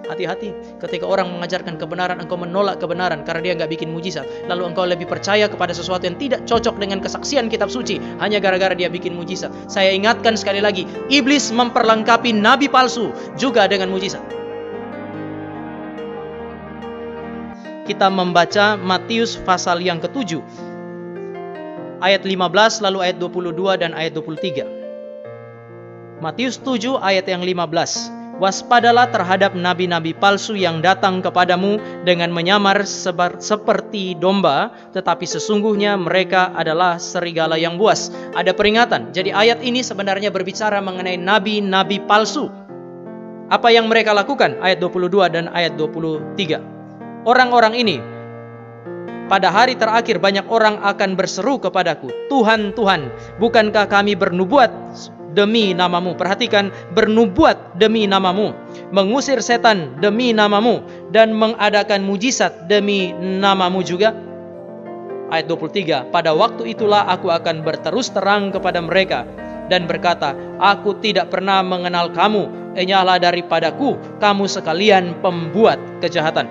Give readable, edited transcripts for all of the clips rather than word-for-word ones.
Hati-hati ketika orang mengajarkan kebenaran, engkau menolak kebenaran karena dia nggak bikin mujizat. Lalu engkau lebih percaya kepada sesuatu yang tidak cocok dengan kesaksian kitab suci hanya gara-gara dia bikin mujizat. Saya ingatkan sekali lagi, iblis memperlengkapi nabi palsu juga dengan mujizat. Kita membaca Matius pasal yang ke-7 ayat 15 lalu ayat 22 dan ayat 23. Matius 7 ayat yang 15. Waspadalah terhadap nabi-nabi palsu yang datang kepadamu dengan menyamar seperti domba, tetapi sesungguhnya mereka adalah serigala yang buas. Ada peringatan. Jadi ayat ini sebenarnya berbicara mengenai nabi-nabi palsu. Apa yang mereka lakukan? Ayat 22 dan ayat 23. Orang-orang ini, pada hari terakhir banyak orang akan berseru kepadaku, Tuhan, Tuhan, bukankah kami bernubuat demi namamu? Perhatikan, bernubuat demi namamu, mengusir setan demi namamu, dan mengadakan mujizat demi namamu juga. Ayat 23, pada waktu itulah aku akan berterus terang kepada mereka dan berkata, aku tidak pernah mengenal kamu, enyahlah daripadaku, kamu sekalian pembuat kejahatan.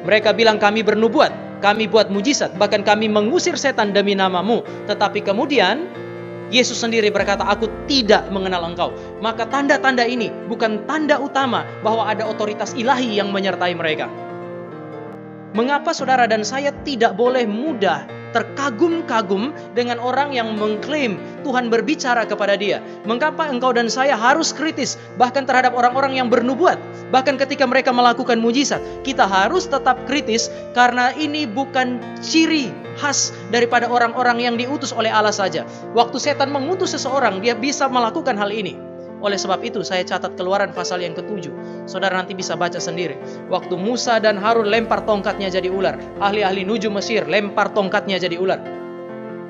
Mereka bilang kami bernubuat, kami buat mujizat, bahkan kami mengusir setan demi namamu. Tetapi kemudian Yesus sendiri berkata, aku tidak mengenal engkau. Maka tanda-tanda ini bukan tanda utama bahwa ada otoritas ilahi yang menyertai mereka. Mengapa saudara dan saya tidak boleh mudah terkagum-kagum dengan orang yang mengklaim Tuhan berbicara kepada dia? Mengapa engkau dan saya harus kritis bahkan terhadap orang-orang yang bernubuat? Bahkan ketika mereka melakukan mujizat, kita harus tetap kritis karena ini bukan ciri khas daripada orang-orang yang diutus oleh Allah saja. Waktu setan mengutus seseorang, dia bisa melakukan hal ini. Oleh sebab itu saya catat Keluaran pasal yang ke-7. Saudara nanti bisa baca sendiri. Waktu Musa dan Harun lempar tongkatnya jadi ular, ahli-ahli nujum Mesir lempar tongkatnya jadi ular.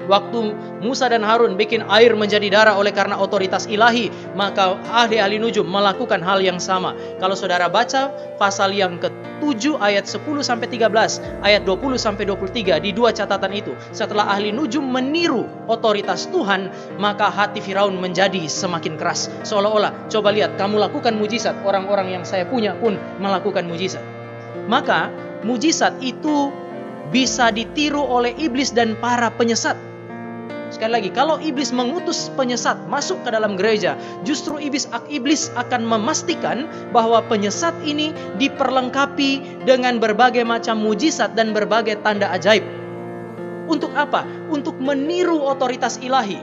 Waktu Musa dan Harun bikin air menjadi darah oleh karena otoritas ilahi, maka ahli-ahli nujum melakukan hal yang sama. Kalau saudara baca pasal yang ke-7 ayat 10-13, ayat 20-23 di dua catatan itu, setelah ahli nujum meniru otoritas Tuhan, maka hati Firaun menjadi semakin keras. Seolah-olah, coba lihat, kamu lakukan mujizat, orang-orang yang saya punya pun melakukan mujizat. Maka mujizat itu bisa ditiru oleh iblis dan para penyesat. Sekali lagi, kalau iblis mengutus penyesat masuk ke dalam gereja, justru iblis akan memastikan bahwa penyesat ini diperlengkapi dengan berbagai macam mujizat dan berbagai tanda ajaib. Untuk apa? Untuk meniru otoritas ilahi.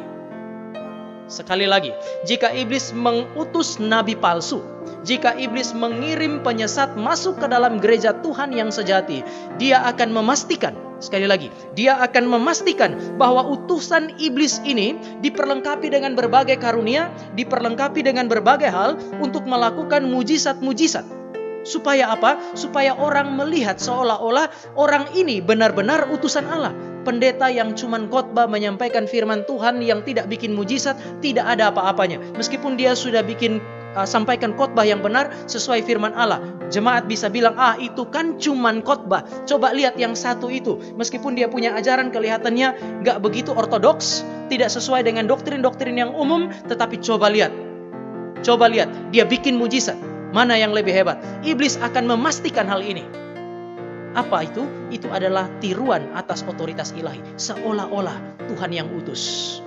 Sekali lagi, jika iblis mengutus nabi palsu, jika iblis mengirim penyesat masuk ke dalam gereja Tuhan yang sejati, dia akan memastikan, sekali lagi, dia akan memastikan bahwa utusan iblis ini diperlengkapi dengan berbagai karunia, diperlengkapi dengan berbagai hal untuk melakukan mujizat-mujizat. Supaya apa? Supaya orang melihat seolah-olah orang ini benar-benar utusan Allah. Pendeta yang cuman khotbah menyampaikan firman Tuhan yang tidak bikin mujizat, tidak ada apa-apanya. Meskipun dia sudah sampaikan khotbah yang benar sesuai firman Allah, jemaat bisa bilang, itu kan cuman khotbah. Coba lihat yang satu itu, meskipun dia punya ajaran kelihatannya gak begitu ortodoks, tidak sesuai dengan doktrin-doktrin yang umum, tetapi coba lihat, dia bikin mujizat. Mana yang lebih hebat? Iblis akan memastikan hal ini. Apa itu? Itu adalah tiruan atas otoritas ilahi, seolah-olah Tuhan yang utus.